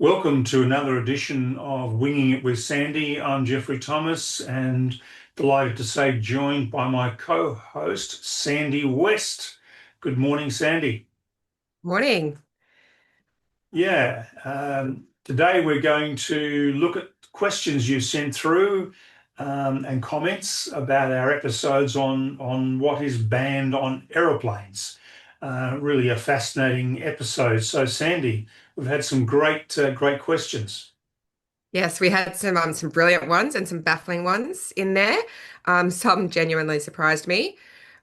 Welcome to another edition of Winging It with Sandy. I'm Jeffrey Thomas and delighted to say joined by my co-host, Sandy West. Good morning, Sandy. Morning. Today we're going to look at questions you sent through and comments about our episodes on what is banned on aeroplanes. Really a fascinating episode. So, Sandy, we've had some great questions. Yes, we had some brilliant ones and some baffling ones in there. Some genuinely surprised me.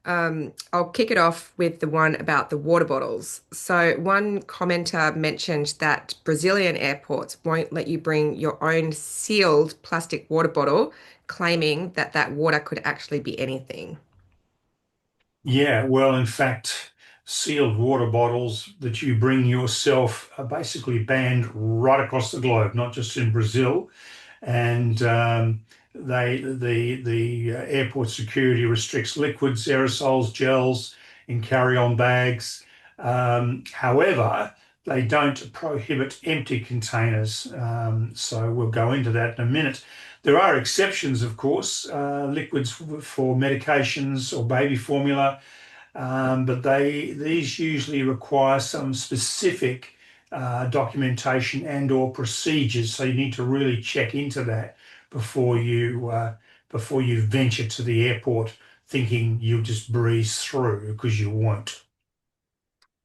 I'll kick it off with the one about the water bottles. So one commenter mentioned that Brazilian airports won't let you bring your own sealed plastic water bottle, claiming that that water could actually be anything. Yeah, well, in fact, sealed water bottles that you bring yourself are basically banned right across the globe, not just in Brazil. And the airport security restricts liquids, aerosols, gels in carry-on bags. However, they don't prohibit empty containers. So we'll go into that in a minute. There are exceptions, of course, liquids for medications or baby formula, but these usually require some specific documentation and or procedures. So you need to really check into that before you venture to the airport thinking you'll just breeze through because you won't.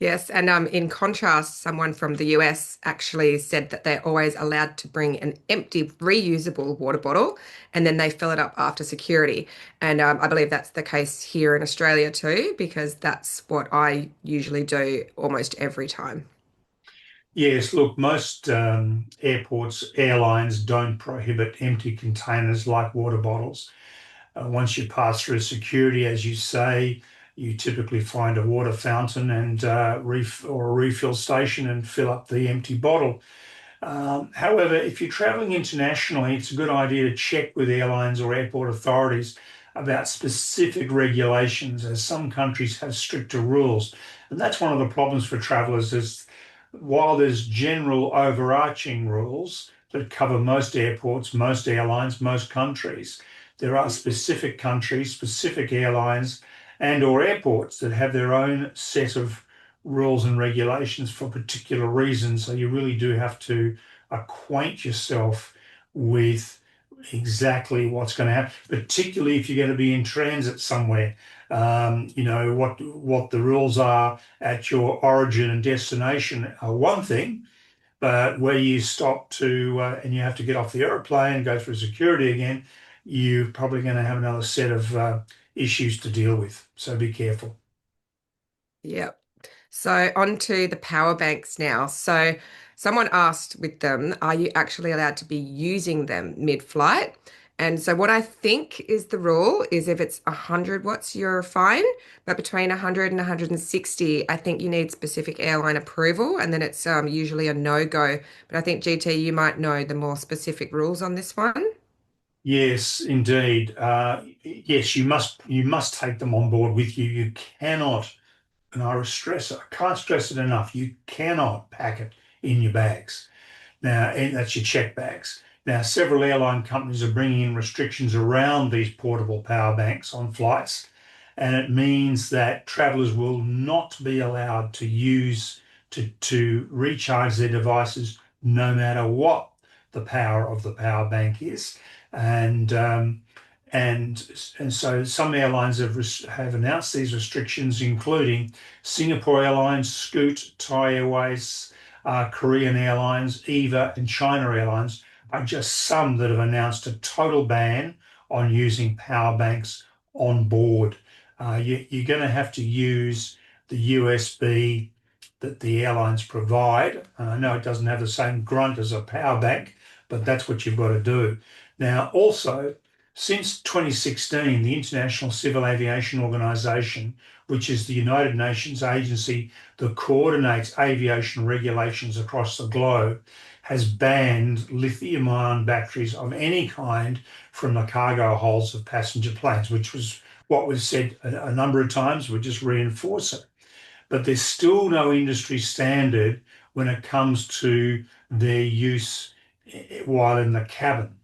Yes, and in contrast, someone from the US actually said that they're always allowed to bring an empty, reusable water bottle, and then they fill it up after security. And I believe that's the case here in Australia too, because that's what I usually do almost every time. Yes, look, most airlines don't prohibit empty containers like water bottles. Once you pass through security, as you say, you typically find a water fountain and or a refill station and fill up the empty bottle. However, if you're traveling internationally, it's a good idea to check with airlines or airport authorities about specific regulations, as some countries have stricter rules. And that's one of the problems for travelers is while there's general overarching rules that cover most airports, most airlines, most countries, there are specific countries, specific airlines, and or airports that have their own set of rules and regulations for particular reasons. So you really do have to acquaint yourself with exactly what's going to happen, particularly if you're going to be in transit somewhere. You know what the rules are at your origin and destination are one thing, but where you stop to and you have to get off the aeroplane and go through security again, you're probably going to have another set of issues to deal with. So be careful. Yep. So on to the power banks now. So someone asked with them, are you actually allowed to be using them mid-flight? And so what I think is the rule is if it's 100 watts, you're fine. But between 100 and 160, I think you need specific airline approval, and then it's usually a no-go. But I think GT, you might know the more specific rules on this one. Yes, indeed. Yes, you must take them on board with you. You cannot, and I can't stress it enough, you cannot pack it in your bags. Now, and that's your check bags. Now, several airline companies are bringing in restrictions around these portable power banks on flights, and it means that travelers will not be allowed to use to recharge their devices no matter what the power of the power bank is. And and and so some airlines have announced these restrictions, including Singapore Airlines, Scoot, Thai Airways, Korean Airlines, EVA, and China Airlines are just some that have announced a total ban on using power banks on board. You're going to have to use the USB that the airlines provide. And I know it doesn't have the same grunt as a power bank, but that's what you've got to do. Now, also, since 2016, the International Civil Aviation Organization, which is the United Nations agency that coordinates aviation regulations across the globe, has banned lithium-ion batteries of any kind from the cargo holds of passenger planes, which was what was said a number of times. We just reinforce it. But there's still no industry standard when it comes to their use while in the cabin.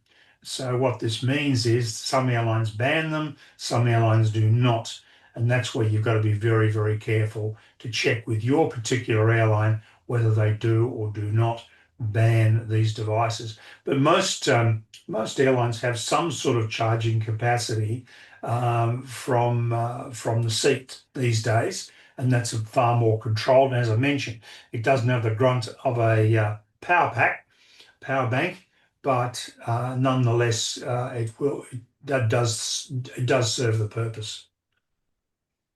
So what this means is some airlines ban them, some airlines do not. And that's where you've got to be very, very careful to check with your particular airline whether they do or do not ban these devices. But most airlines have some sort of charging capacity from the seat these days, and that's far more controlled. And as I mentioned, it doesn't have the grunt of a power bank, but nonetheless, it does serve the purpose.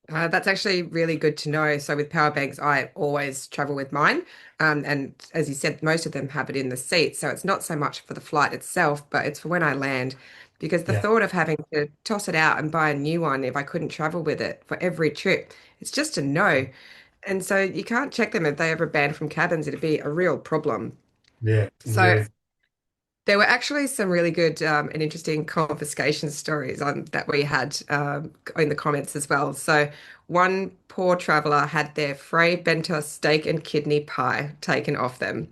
That's actually really good to know. So with power banks, I always travel with mine. And as you said, most of them have it in the seat. So it's not so much for the flight itself, but it's for when I land. Because the Yeah, thought of having to toss it out and buy a new one if I couldn't travel with it for every trip, it's just a no. And so you can't check them if they ever ban from cabins. It'd be a real problem. yeah, So indeed. there were actually some really good and interesting confiscation stories that we had in the comments as well. So, one poor traveller had their Frey Benta steak and kidney pie taken off them.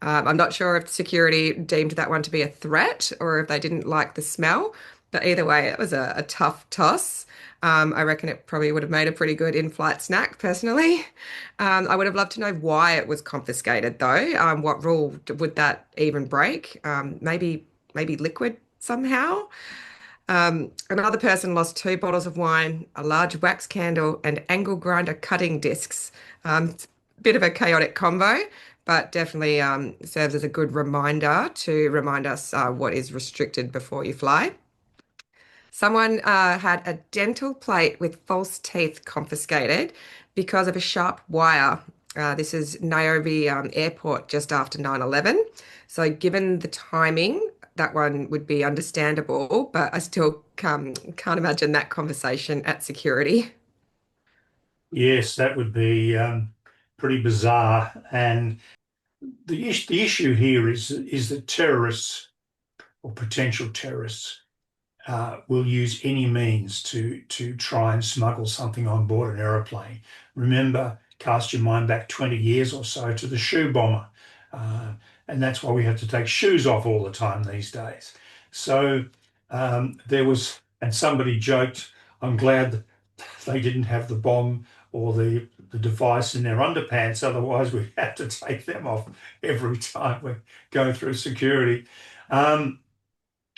I'm not sure if security deemed that one to be a threat or if they didn't like the smell, but either way, it was a tough toss. I reckon it probably would have made a pretty good in-flight snack, personally. I would have loved to know why it was confiscated, though. What rule would that even break? Maybe liquid somehow. Another person lost two bottles of wine, a large wax candle, and angle grinder cutting discs. It's a bit of a chaotic combo, but definitely serves as a good reminder to remind us what is restricted before you fly. Someone had a dental plate with false teeth confiscated because of a sharp wire. This is Nairobi Airport just after 9/11. So, given the timing, that one would be understandable, but I still can't imagine that conversation at security. Yes, that would be pretty bizarre. And the issue here is that terrorists or potential terrorists will use any means to try and smuggle something on board an aeroplane. Remember, cast your mind back 20 years or so to the shoe bomber. Uh, and that's why we have to take shoes off all the time these days. So and somebody joked, I'm glad that they didn't have the bomb or the device in their underpants, otherwise we'd have to take them off every time we go through security. Um,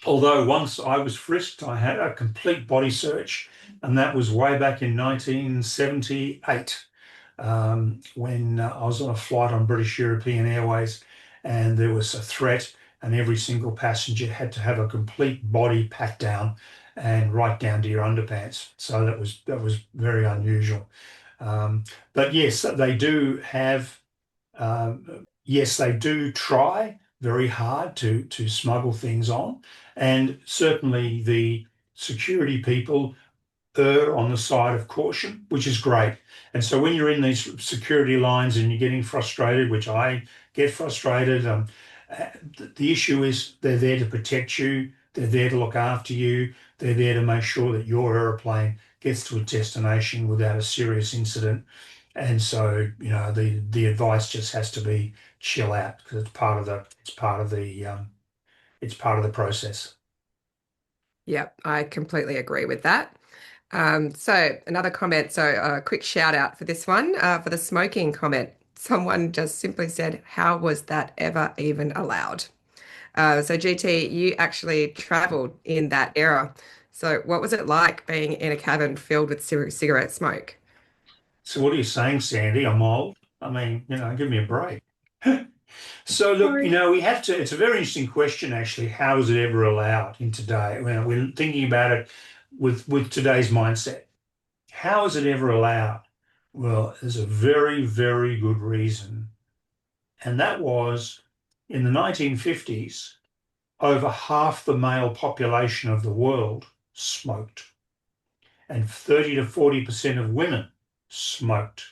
Although once I was frisked, I had a complete body search, and that was way back in 1978 when I was on a flight on British European Airways, and there was a threat, and every single passenger had to have a complete body pat down and right down to your underpants. So that was very unusual. But yes, they do have. Yes, they do try very hard to smuggle things on, and certainly the security people err on the side of caution, which is great. And so when you're in these security lines and you're getting frustrated, which I get frustrated, the issue is they're there to protect you, they're there to look after you, they're there to make sure that your aeroplane gets to a destination without a serious incident. And so, the advice just has to be chill out because it's part of the process. Yep, I completely agree with that. So another comment. So a quick shout out for this one, for the smoking comment. Someone just simply said, "How was that ever even allowed?" So GT, you actually traveled in that era. So what was it like being in a cabin filled with cigarette smoke? So what are you saying, Sandy? I'm old. I mean, give me a break. So look, Sorry. we have to. It's a very interesting question, actually. How is it ever allowed in today? When we're thinking about it with today's mindset. How is it ever allowed? Well, there's a very, very good reason, and that was in the 1950s, over half the male population of the world smoked, and 30 to 40% of women smoked.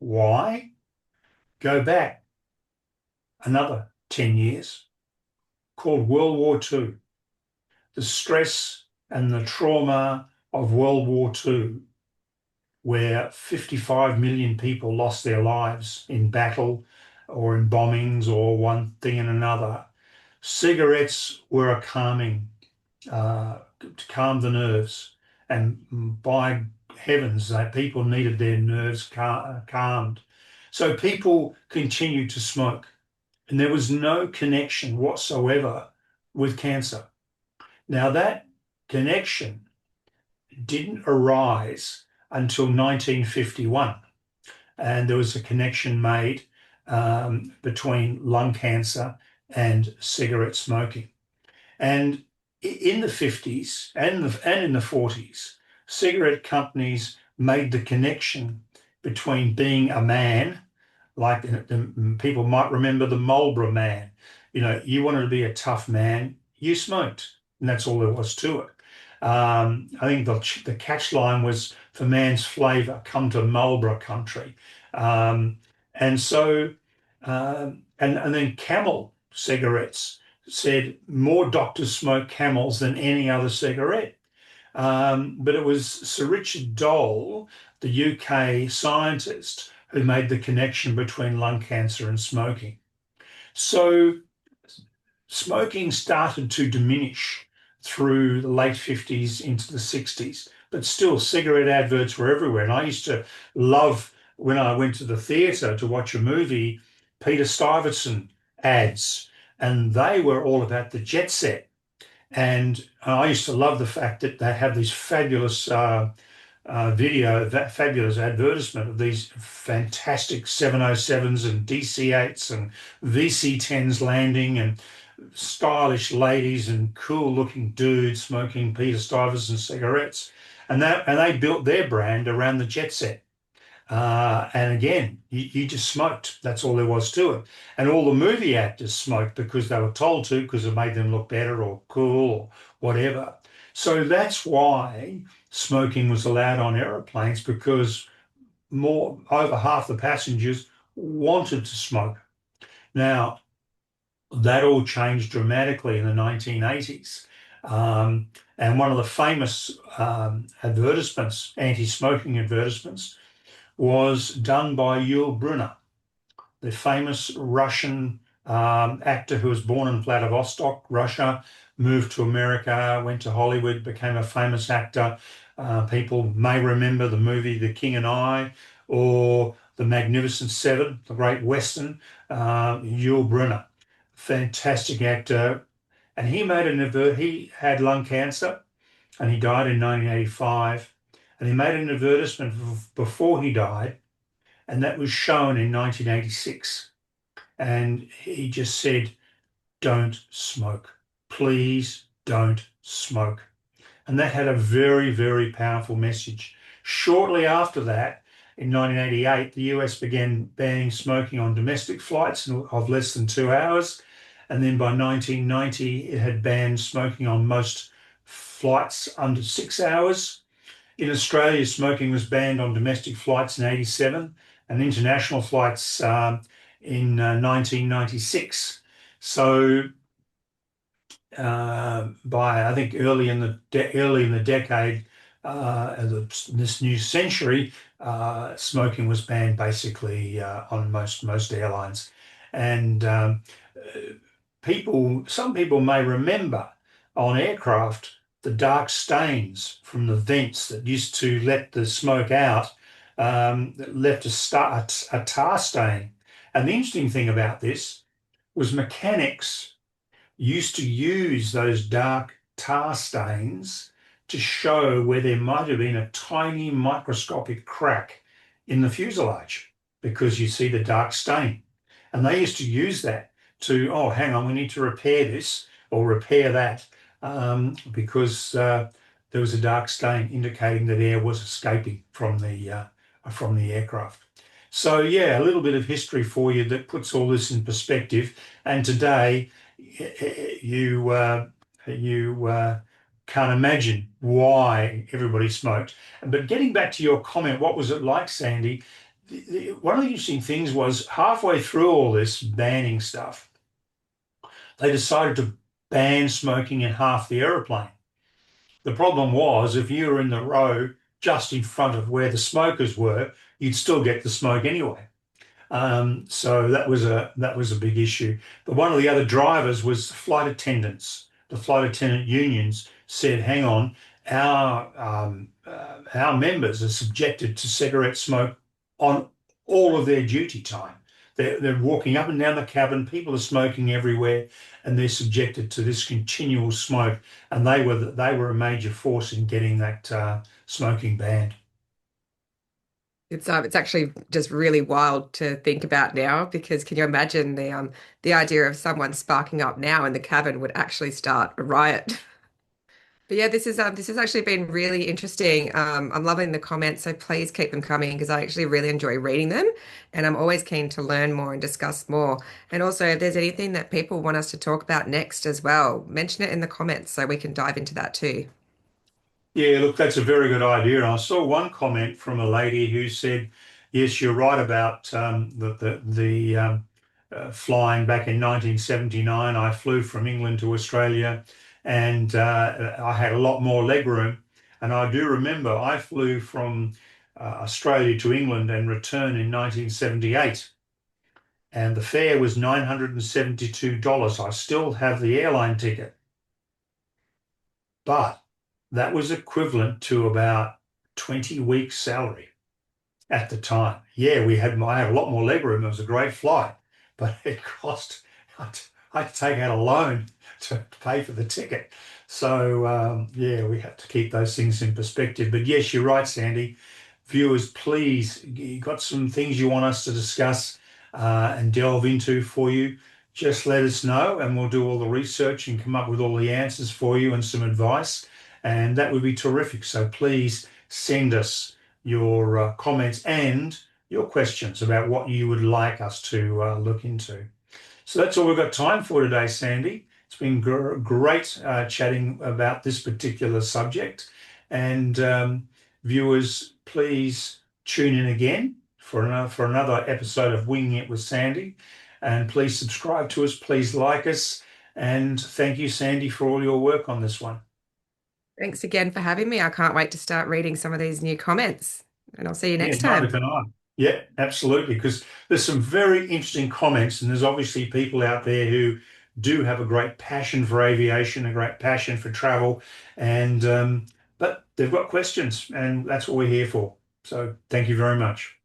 Why? Go back another 10 years, called World War II. The stress and the trauma of World War II, where 55 million people lost their lives in battle or in bombings or one thing and another, cigarettes were a calming to calm the nerves. And by heavens, that people needed their nerves calmed. So people continued to smoke, and there was no connection whatsoever with cancer. Now, that connection didn't arise until 1951, and there was a connection made between lung cancer and cigarette smoking. And in the 50s and in the 40s, cigarette companies made the connection between being a man, like people might remember the Marlboro man. You know, you wanted to be a tough man, you smoked, and that's all there was to it. I think the catch line was for man's flavour, come to Marlboro country. And so, and then Camel cigarettes said more doctors smoke Camels than any other cigarette. But it was Sir Richard Dole, the UK scientist, who made the connection between lung cancer and smoking. So smoking started to diminish through the late 50s into the 60s, but still cigarette adverts were everywhere. And I used to love when I went to the theatre to watch a movie, Peter Stuyvesant ads, and they were all about the jet set. And I used to love the fact that they have these fabulous that fabulous advertisement of these fantastic 707s and DC-8s and VC-10s landing and stylish ladies and cool-looking dudes smoking Peter Stuyvesant cigarettes. And they built their brand around the jet set. And again, you just smoked. That's all there was to it. And all the movie actors smoked because they were told to, because it made them look better or cool or whatever. So that's why smoking was allowed on aeroplanes, because more over half the passengers wanted to smoke. Now, that all changed dramatically in the 1980s. And one of the famous advertisements, anti-smoking advertisements, was done by Yul Brynner, the famous Russian actor who was born in Vladivostok, Russia, moved to America, went to Hollywood, became a famous actor. People may remember the movie The King and I or The Magnificent Seven, the great Western. Yul Brynner, fantastic actor. And he had lung cancer and he died in 1985. And he made an advertisement before he died, and that was shown in 1986. And he just said, don't smoke. Please don't smoke. And that had a very, very powerful message. Shortly after that, in 1988, the US began banning smoking on domestic flights of less than 2 hours. And then by 1990, it had banned smoking on most flights under 6 hours. In Australia, smoking was banned on domestic flights in 87 and international flights in 1996. So by I think early in the decade, this new century, smoking was banned basically on most airlines, and some people may remember on aircraft the dark stains from the vents that used to let the smoke out, that left a tar stain. And the interesting thing about this was mechanics used to use those dark tar stains to show where there might have been a tiny microscopic crack in the fuselage because you see the dark stain. And they used to use that to, oh, hang on, we need to repair this or repair that because there was a dark stain indicating that air was escaping from the aircraft. So yeah, a little bit of history for you that puts all this in perspective. And today, you can't imagine why everybody smoked. But getting back to your comment, what was it like, Sandy? One of the interesting things was halfway through all this banning stuff, they decided to ban smoking in half the aeroplane. The problem was if you were in the row just in front of where the smokers were, you'd still get the smoke anyway. So that was a big issue. But one of the other drivers was flight attendants. The flight attendant unions said, "Hang on, our members are subjected to cigarette smoke on all of their duty time. They're walking up and down the cabin. People are smoking everywhere, and they're subjected to this continual smoke. And they were a major force in getting that smoking banned." It's actually just really wild to think about now because can you imagine the idea of someone sparking up now in the cabin would actually start a riot. But yeah, this has actually been really interesting. I'm loving the comments, so please keep them coming because I actually really enjoy reading them, and I'm always keen to learn more and discuss more. And also, if there's anything that people want us to talk about next as well, mention it in the comments so we can dive into that too. Yeah, look, that's a very good idea. And I saw one comment from a lady who said, "Yes, you're right about the flying back in 1979. I flew from England to Australia, and I had a lot more leg room. And I do remember I flew from Australia to England and returned in 1978, and the fare was $972. I still have the airline ticket, but that was equivalent to about 20 weeks' salary at the time. Yeah, I had a lot more legroom. It was a great flight, but it cost, I had to take out a loan to pay for the ticket. So, yeah, we have to keep those things in perspective. But yes, you're right, Sandy. Viewers, please, you got some things you want us to discuss and delve into for you, just let us know and we'll do all the research and come up with all the answers for you and some advice. And that would be terrific. So please send us your comments and your questions about what you would like us to look into. So that's all we've got time for today, Sandy. It's been great chatting about this particular subject. And viewers, please tune in again for another episode of Winging It with Sandy. And please subscribe to us, please like us. And thank you, Sandy, for all your work on this one. Thanks again for having me. I can't wait to start reading some of these new comments, and I'll see you Yeah, next neither time. can I. Yeah, absolutely. Because there's some very interesting comments, and there's obviously people out there who do have a great passion for aviation, a great passion for travel, and but they've got questions, and that's what we're here for. So thank you very much.